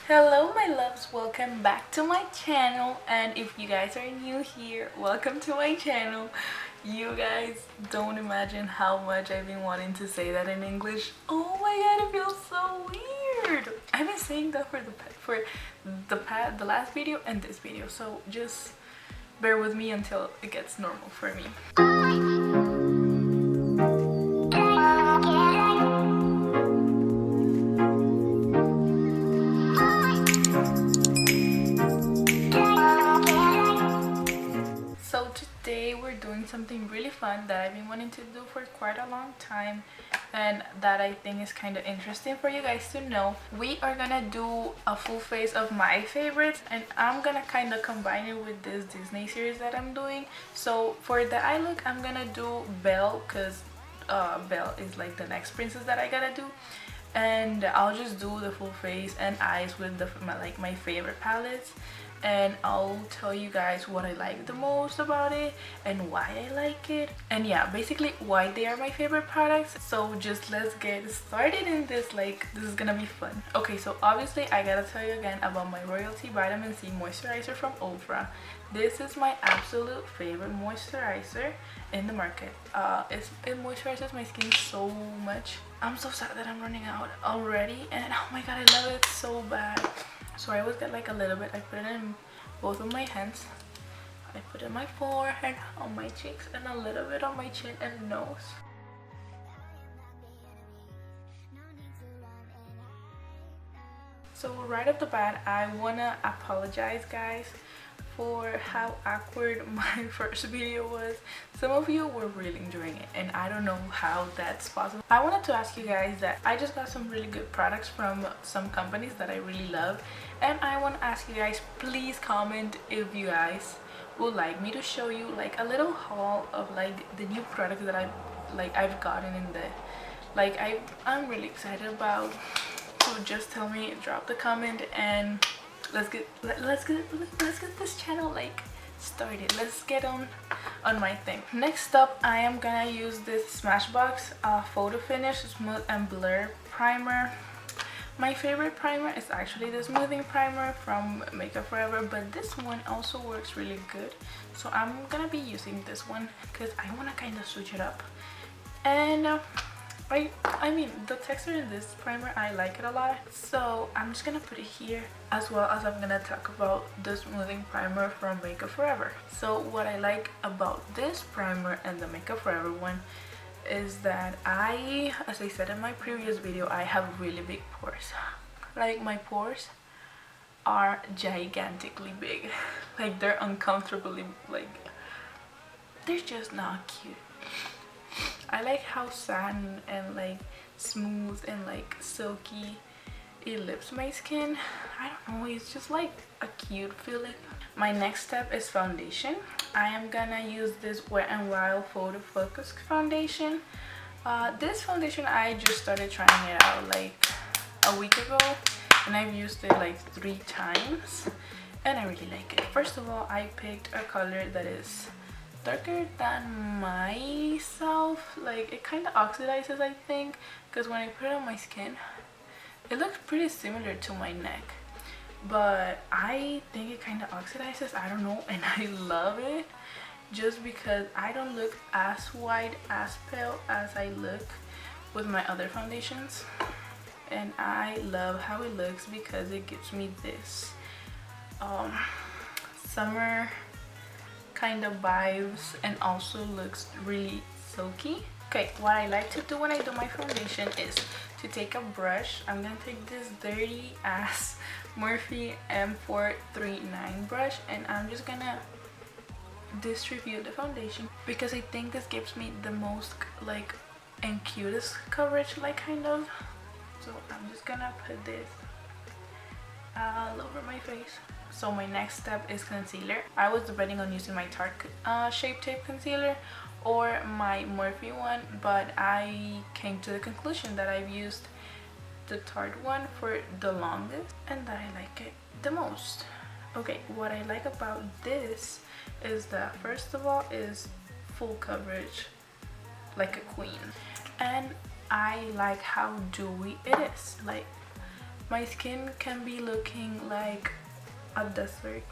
Hello my loves, welcome back to my channel, and if you guys are new here, welcome to my channel. You guys don't imagine how much I've been wanting to say that in English. Oh my god, it feels so weird. I've been saying that for the last video and this video, so just bear with me until it gets normal for me. So today we're doing something really fun that I've been wanting to do for quite a long time, and that I think is kind of interesting for you guys to know. We are gonna do a full face of my favorites, and I'm gonna kind of combine it with this Disney series that I'm doing. So for the eye look, I'm gonna do Belle, because Belle is like the next princess that I gotta do, and I'll just do the full face and eyes with my favorite palettes, and I'll tell you guys what I like the most about it and why I like it, and yeah, basically why they are my favorite products. So just let's get started in this. This is gonna be fun. Okay, so obviously I gotta tell you again about my Royalty Vitamin C moisturizer from Ofra. This is my absolute favorite moisturizer in the market. It moisturizes my skin so much. I'm so sad that I'm running out already, and oh my god, I love it so bad. So I always get like a little bit. I put it in both of my hands. I put it in my forehead, on my cheeks, and a little bit on my chin and nose. So right off the bat, I wanna apologize, guys, for how awkward my first video was. Some of you were really enjoying it, and I don't know how that's possible. I wanted to ask you guys that I just got some really good products from some companies that I really love, and I want to ask you guys, please comment if you guys would like me to show you like a little haul of like the new products that I've gotten in the I'm really excited about. So just tell me, drop the comment, and let's get this channel like started. Let's get on my thing. Next up, I am gonna use this Smashbox Photo Finish Smooth and Blur Primer. My favorite primer is actually the smoothing primer from Makeup Forever, but this one also works really good, so I'm gonna be using this one because I want to kind of switch it up. And I mean, the texture in this primer, I like it a lot, so I'm just gonna put it here, as well as I'm gonna talk about the smoothing primer from Makeup Forever. So what I like about this primer and the Makeup Forever one is that as I said in my previous video, I have really big pores. Like, my pores are gigantically big. Like, they're uncomfortably, like, they're just not cute. I like how satin and like smooth and like silky it lips my skin. I don't know, it's just like a cute feeling. My next step is foundation. I am gonna use this Wet n Wild Photo Focus foundation. This foundation, I just started trying it out like a week ago, and I've used it like 3 times, and I really like it. First of all, I picked a color that is darker than myself. Like, it kind of oxidizes, I think, because when I put it on my skin, it looks pretty similar to my neck, but I think it kind of oxidizes, I don't know, and I love it just because I don't look as white, as pale as I look with my other foundations, and I love how it looks because it gives me this summer kind of vibes, and also looks really silky. Okay, what I like to do when I do my foundation is to take a brush. I'm gonna take this dirty ass Morphe M439 brush, and I'm just gonna distribute the foundation because I think this gives me the most like and cutest coverage, like, kind of. So I'm just gonna put this all over my face. So my next step is concealer. I was debating on using my Tarte Shape Tape concealer or my Morphe one, but I came to the conclusion that I've used the Tarte one for the longest and that I like it the most. Okay, what I like about this is that, first of all, is full coverage like a queen, and I like how dewy it is. Like, My skin can be looking like a desert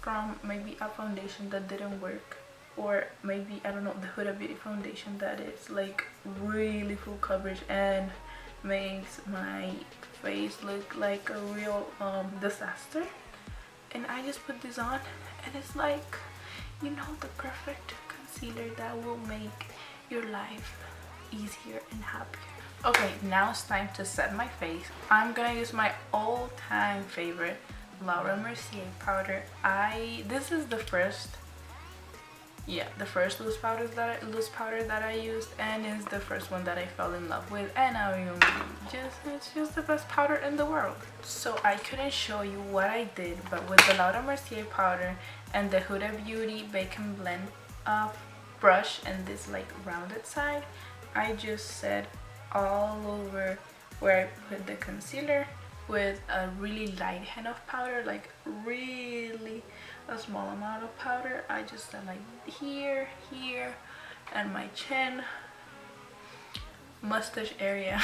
from maybe a foundation that didn't work, or maybe, I don't know, the Huda Beauty foundation that is like really full coverage and makes my face look like a real disaster. And I just put this on and it's like, you know, the perfect concealer that will make your life easier and happier. Okay, now it's time to set my face. I'm gonna use my all-time favorite Laura Mercier powder. This is the first loose powder that I used, and is the first one that I fell in love with, and it's just the best powder in the world. So I couldn't show you what I did, but with the Laura Mercier powder and the Huda Beauty Bacon Blend brush and this like rounded side, I just set all over where I put the concealer with a really light hand of powder, like really a small amount of powder. I just set like here, and my chin, mustache area,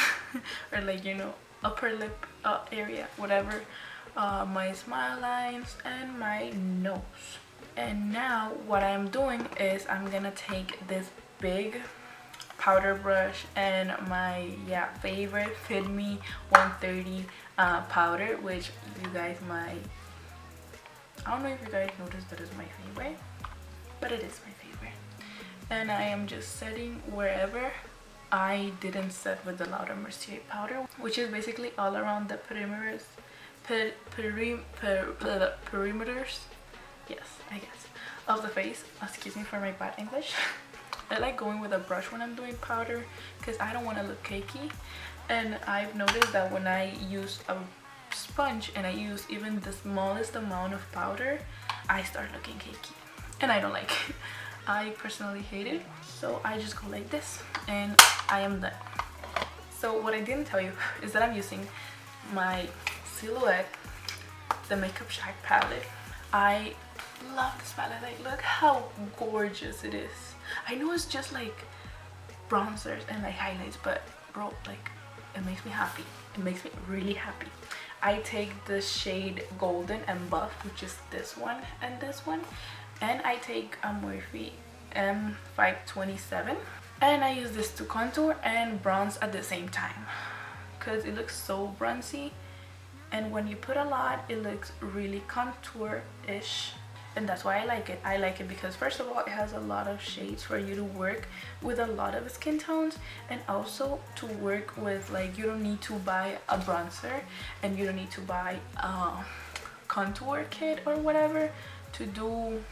or like, you know, upper lip area, whatever, my smile lines and my nose. And now what I'm doing is I'm gonna take this big powder brush and my favorite Fit Me 130 powder, which you guys might, I don't know if you guys noticed that it's my favorite, but it is my favorite. And I am just setting wherever I didn't set with the Laura Mercier powder, which is basically all around the perimeters, yes, I guess, of the face. Excuse me for my bad English. I like going with a brush when I'm doing powder because I don't want to look cakey. And I've noticed that when I use a sponge and I use even the smallest amount of powder, I start looking cakey, and I don't like it. I personally hate it. So I just go like this and I am done. So what I didn't tell you is that I'm using my Silhouette, the Makeup Shack palette. I love this palette. Like, look how gorgeous it is. I know it's just like bronzers and like highlights, but bro, like, it makes me happy. It makes me really happy. I take the shade Golden and Buff, which is this one and this one, and I take a Morphe M527, and I use this to contour and bronze at the same time because it looks so bronzy, and when you put a lot it looks really contour-ish. And that's why I like it. I like it because first of all, it has a lot of shades for you to work with a lot of skin tones, and also to work with, like, you don't need to buy a bronzer and you don't need to buy a contour kit or whatever to do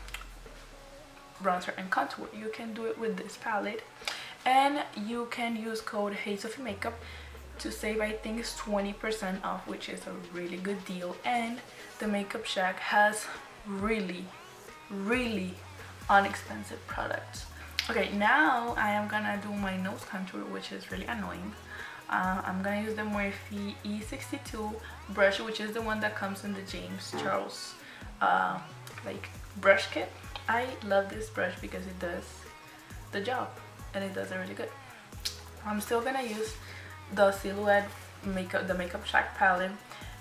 bronzer and contour. You can do it with this palette, and you can use code HeySofiMakeup to save, I think it's 20% off, which is a really good deal. And the Makeup Shack has really inexpensive products. Okay, now I am gonna do my nose contour, which is really annoying. I'm gonna use the Morphe E62 brush, which is the one that comes in the James Charles like brush kit. I love this brush because it does the job and it does it really good. I'm still gonna use the Silhouette the Makeup Shack palette,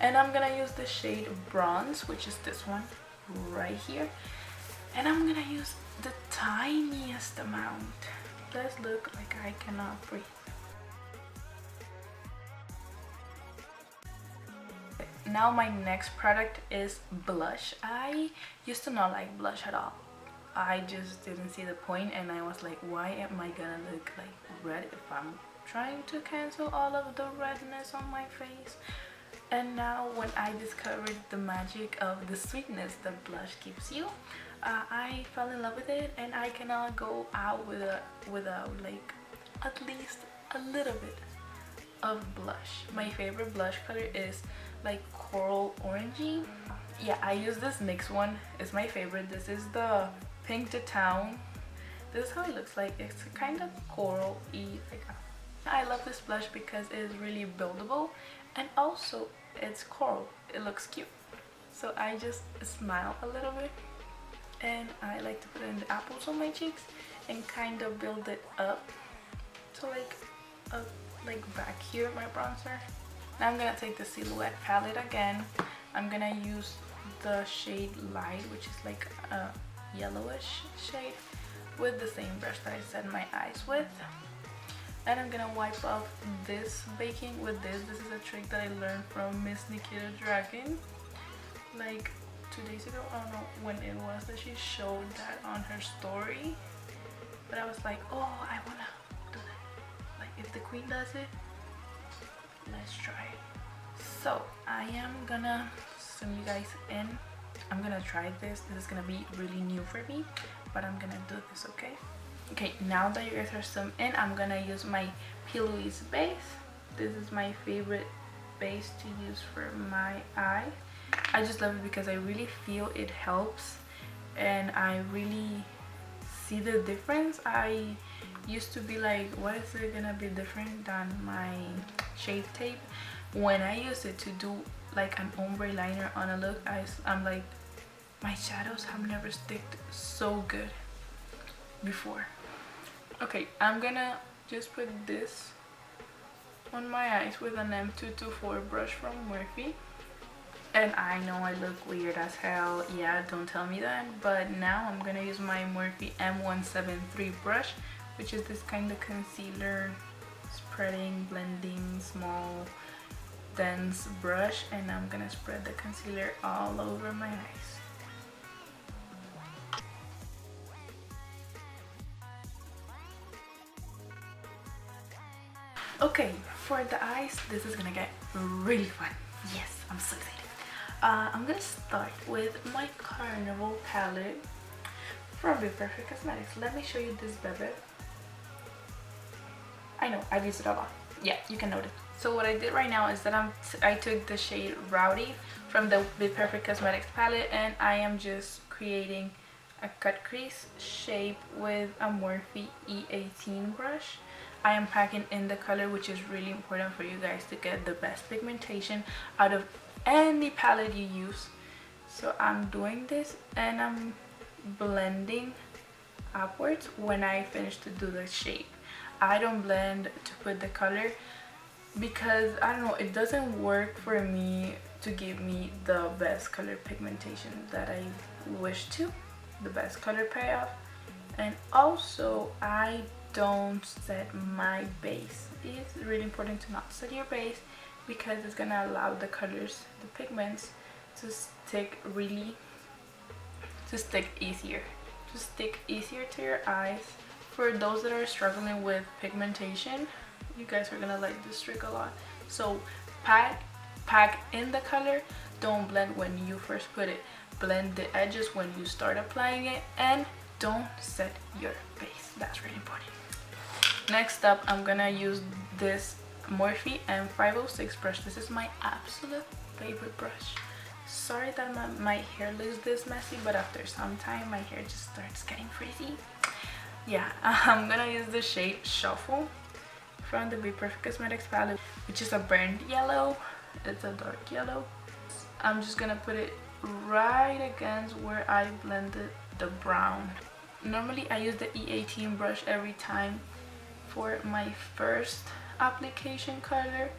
and I'm gonna use the shade Bronze, which is this one right here, and I'm gonna use the tiniest amount. Let's look like I cannot breathe. Now my next product is blush. I used to not like blush at all. I just didn't see the point, and I was like, why am I gonna look like red if I'm trying to cancel all of the redness on my face? And now when I discovered the magic of the sweetness that blush gives you, I fell in love with it, and I cannot go out without like at least a little bit of blush. My favorite blush color is like coral orangey. Yeah, I use this NYX one. It's my favorite. This is the Pink de Town. This is how it looks like. It's kind of coral-y. Like, I love this blush because it is really buildable, and also it's coral. It looks cute. So I just smile a little bit, and I like to put it in the apples on my cheeks and kind of build it up to like back here, my bronzer. Now I'm gonna take the Silhouette palette again. I'm gonna use the shade Light, which is like a yellowish shade, with the same brush that I set my eyes with. And I'm gonna wipe off this baking with this. This is a trick that I learned from Miss Nikita Dragon like 2 days ago. I don't know when it was that she showed that on her story, but I was like, oh, I wanna do that. Like, if the queen does it, let's try it. So I am gonna zoom you guys in. I'm gonna try this. This is gonna be really new for me, but I'm gonna do this, okay? Okay, now that you guys are zoomed in, I'm gonna use my P. Louise base. This is my favorite base to use for my eye. I just love it because I really feel it helps, and I really see the difference. I used to be like, what is it gonna be different than my Shape Tape? When I use it to do like an ombre liner on a look, I'm like, my shadows have never sticked so good before. Okay, I'm gonna just put this on my eyes with an M224 brush from Morphe. And I know I look weird as hell, yeah, don't tell me that. But now I'm gonna use my Morphe M173 brush, which is this kind of concealer, spreading, blending, small, dense brush. And I'm gonna spread the concealer all over my eyes. Okay, for the eyes, this is gonna get really fun. Yes, I'm so excited. I'm gonna start with my Carnival palette from Bperfect Cosmetics. Let me show you this baby. I know, I've used it a lot. Yeah, you can notice. So what I did right now is that I took the shade Rowdy from the Bperfect Cosmetics palette, and I am just creating a cut crease shape with a Morphe E18 brush. I am packing in the color, which is really important for you guys to get the best pigmentation out of any palette you use. So I'm doing this and I'm blending upwards when I finish to do the shape. I don't blend to put the color because, I don't know, it doesn't work for me to give me the best color pigmentation that I wish to, the best color payoff. And also, I don't set my base. It's really important to not set your base because it's gonna allow the colors, the pigments, to stick easier to your eyes. For those that are struggling with pigmentation, you guys are gonna like this trick a lot. So pack in the color, don't blend when you first put it. Blend the edges when you start applying it, and don't set your base. That's really important. Next up, I'm gonna use this Morphe M506 brush. This is my absolute favorite brush. Sorry that my hair looks this messy, but after some time my hair just starts getting frizzy. Yeah, I'm gonna use the shade Shuffle from the Bperfect Cosmetics palette, which is a burnt yellow. It's a dark yellow. I'm just gonna put it right against where I blended the brown. Normally I use the E18 brush every time for my first application color,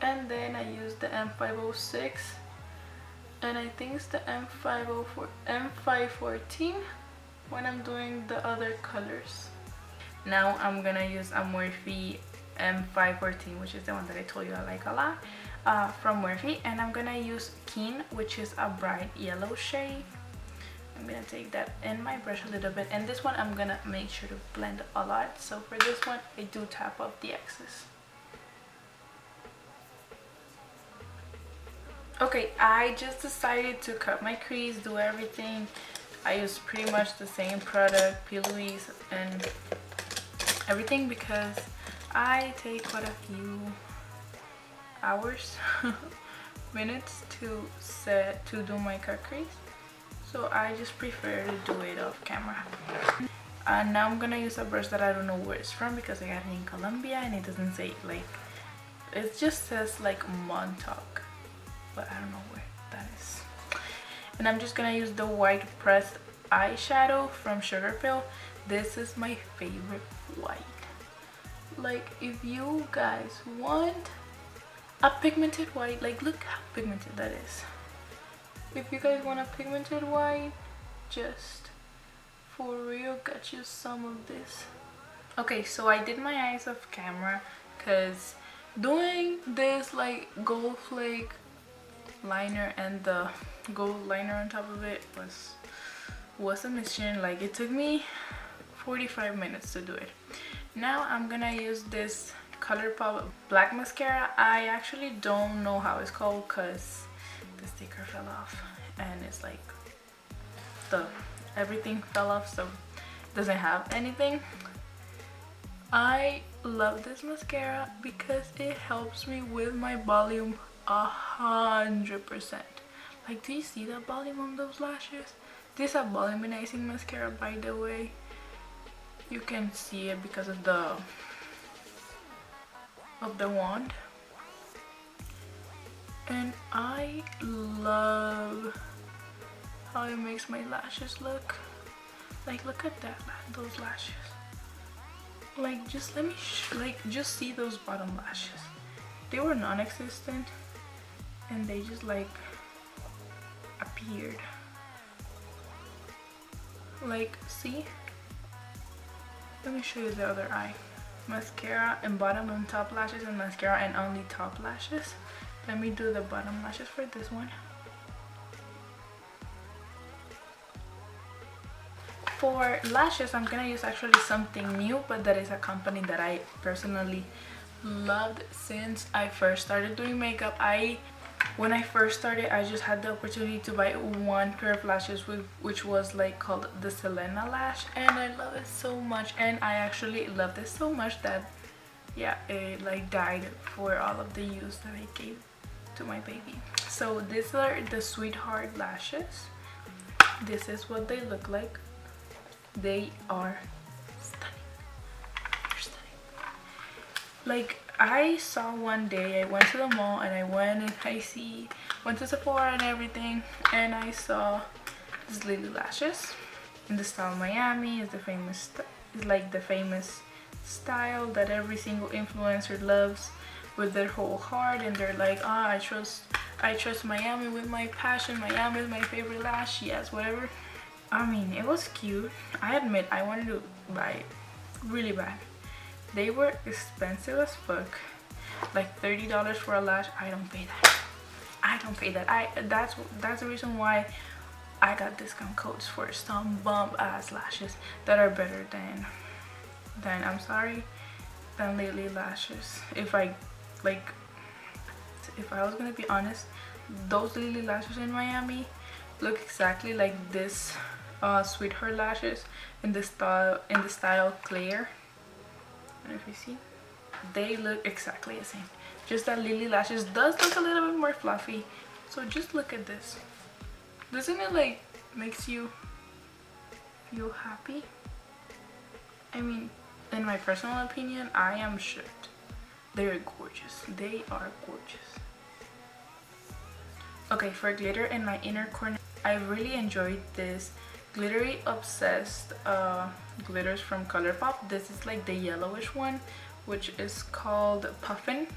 and then I use the M506, and I think it's the M514 when I'm doing the other colors. Now I'm gonna use a Morphe M514, which is the one that I told you I like a lot, from Morphe, and I'm gonna use Keen, which is a bright yellow shade. I'm gonna take that in my brush a little bit, and this one I'm gonna make sure to blend a lot. So for this one, I do tap off the excess. Okay, I just decided to cut my crease, do everything. I use pretty much the same product, P. Louise and everything, because I take quite a few hours, minutes to do my cut crease. So I just prefer to do it off camera. And now I'm gonna use a brush that I don't know where it's from because I got it in Colombia and it doesn't say, like, it just says like Montauk, but I don't know where that is. And I'm just gonna use the white pressed eyeshadow from Sugarpill. This is my favorite white. Like, if you guys want a pigmented white. Like, look how pigmented that is. If you guys want a pigmented white, just for real, get you some of this. Okay, so I did my eyes off camera because doing this like gold flake liner and the gold liner on top of it was a mission. Like, it took me 45 minutes to do it. Now I'm gonna use this ColourPop black mascara. I actually don't know how it's called because the sticker fell off and it's like everything fell off, so it doesn't have anything. I love this mascara because it helps me with my volume 100%. Like, do you see that volume on those lashes? This is a volumizing mascara, by the way. You can see it because of the wand. And I love how it makes my lashes look. Like, look at that, those lashes. Like, just let me just see those bottom lashes. They were non-existent and they just like appeared. Like, see? Let me show you the other eye. Mascara and bottom and top lashes, and mascara and only top lashes. Let me do the bottom lashes for this one. For lashes, I'm gonna use actually something new, but that is a company that I personally loved since I first started doing makeup. When I first started, I just had the opportunity to buy one pair of lashes, which was like called the Selena lash, and I love it so much. And I actually loved it so much that, yeah, it like died for all of the use that I gave to my baby. So these are the Sweetheart lashes. This is what they look like. They are stunning. They're stunning. Like, I saw one day, I went to the mall and I went to Sephora and everything, and I saw these Lily lashes in the style Miami. Is like the famous style that every single influencer loves with their whole heart, and they're like, I trust Miami with my passion. Miami is my favorite lash. Yes, whatever. I mean, it was cute. I admit I wanted to buy it really bad. They were expensive as fuck. Like $30 for a lash. I don't pay that. I don't pay that. That's the reason why I got discount codes for some bump ass lashes that are better than I'm sorry, than Lily lashes. If I was gonna be honest, those Lily lashes in Miami look exactly like this Sweetheart lashes in the style Clear. And if you see, they look exactly the same. Just that Lily lashes does look a little bit more fluffy. So just look at this. Doesn't it like makes you feel happy? I mean, in my personal opinion, I am shocked. They're gorgeous. They are gorgeous. Okay, for glitter in my inner corner, I really enjoyed this glittery obsessed glitters from ColourPop. This is like the yellowish one, which is called Puffin.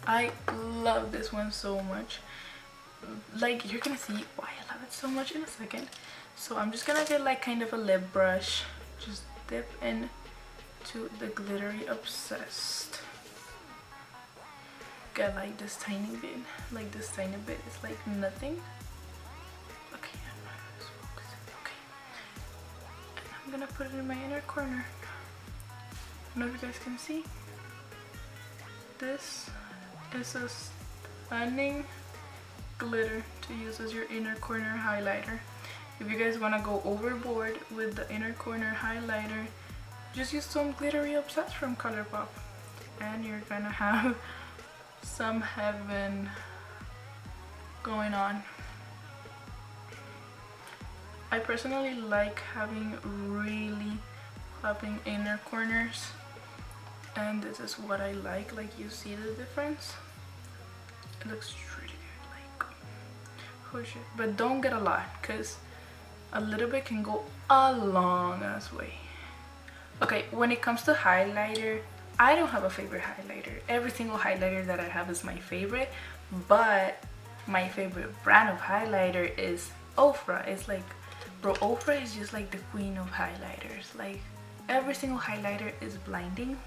I love this one so much. Like, you're gonna see why I love it so much in a second. So I'm just gonna get like kind of a lip brush, just dip into the glittery obsessed. Get like this tiny bit, it's like nothing. Okay, I'm gonna put it in my inner corner. I don't know if you guys can see. This is a stunning glitter to use as your inner corner highlighter. If you guys want to go overboard with the inner corner highlighter, just use some glittery obsessed from ColourPop and you're gonna have some heaven going on. I personally like having really popping inner corners, and this is what I like. Like, you see the difference? It looks really good, like, push it, but don't get a lot, because a little bit can go a long ass way. Okay, when it comes to highlighter, I don't have a favorite highlighter. Every single highlighter that I have is my favorite, but my favorite brand of highlighter is Ofra. It's like, bro, Ofra is just like the queen of highlighters. Like, every single highlighter is blinding.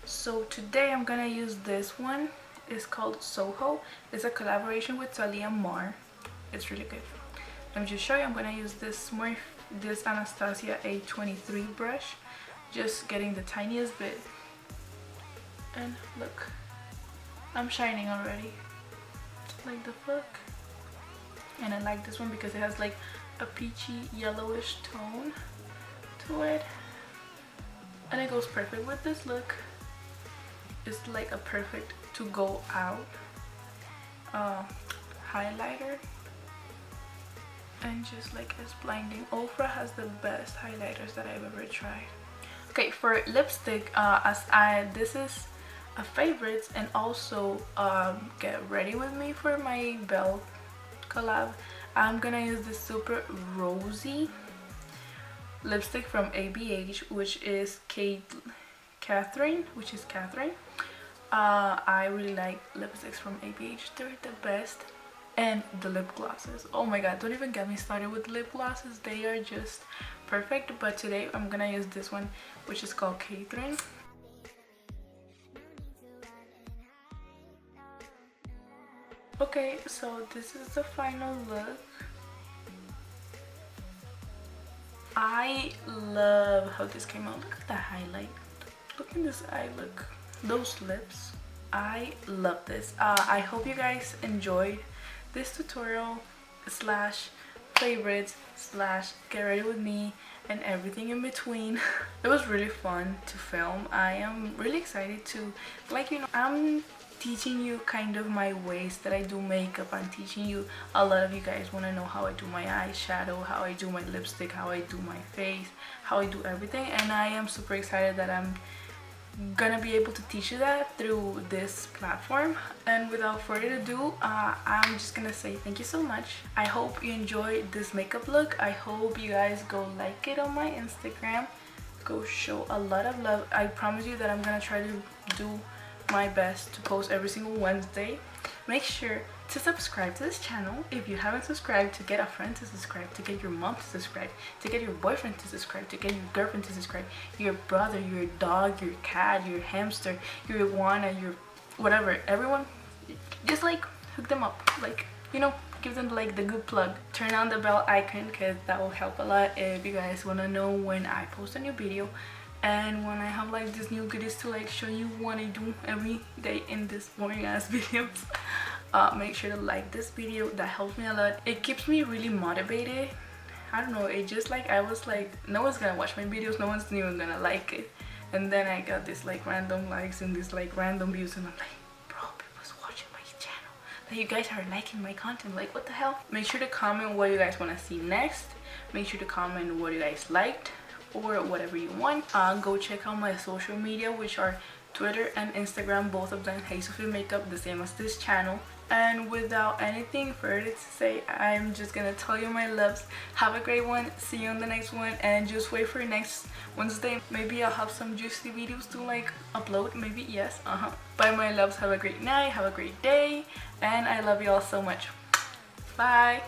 So today I'm gonna use this one. It's called Soho. It's a collaboration with Talia Mar. It's really good. Let me just show you. I'm gonna use this Anastasia A23 brush, just getting the tiniest bit. And look, I'm shining already. Like the fuck. And I like this one because it has like a peachy yellowish tone to it, and it goes perfect with this look. It's like a perfect to go out highlighter, and just like it's blinding. Ofra has the best highlighters that I've ever tried. Okay, for lipstick, this is a favorite, and also get ready with me for my Belle collab. I'm gonna use this super rosy lipstick from ABH, which is kathryn. I really like lipsticks from ABH. They're the best. And the lip glosses, oh my god, don't even get me started with lip glosses. They are just perfect. But today I'm gonna use this one, which is called Kathryn. Okay, so this is the final look. I love how this came out. Look at the highlight. Look at this eye look. Those lips. I love this. I hope you guys enjoyed this tutorial slash favorites slash get ready with me and everything in between. It was really fun to film. I am really excited to, like, you know, I'm teaching you kind of my ways that I do makeup. I'm teaching you, a lot of you guys want to know how I do my eyeshadow, how I do my lipstick, how I do my face, how I do everything, and I am super excited that I'm gonna be able to teach you that through this platform. And without further ado, I'm just gonna say thank you so much. I hope you enjoyed this makeup look. I hope you guys go like it on my Instagram, go show a lot of love. I promise you that I'm gonna try to do my best to post every single Wednesday. Make sure to subscribe to this channel if you haven't subscribed, to get a friend to subscribe, to get your mom to subscribe, to get your boyfriend to subscribe, to get your girlfriend to subscribe, your brother, your dog, your cat, your hamster, your iguana, your whatever, everyone. Just like hook them up, like, you know, give them like the good plug. Turn on the bell icon because that will help a lot if you guys want to know when I post a new video. And when I have like these new goodies to like show you what I do every day in this boring ass videos, make sure to like this video. That helps me a lot. It keeps me really motivated. I don't know, it just like, I was like, no one's gonna watch my videos, no one's even gonna like it, and then I got this like random likes and this like random views, and I'm like, bro, people's watching my channel, like you guys are liking my content, like what the hell. Make sure to comment what you guys want to see next. Make sure to comment what you guys liked or whatever you want. Go check out my social media, which are Twitter and Instagram, both of them HeySofiMakeup, the same as this channel. And without anything further to say, I'm just gonna tell you my loves, have a great one, see you on the next one, and just wait for next Wednesday. Maybe I'll have some juicy videos to like upload, maybe, yes, Bye my loves, have a great night, have a great day, and I love you all so much. Bye.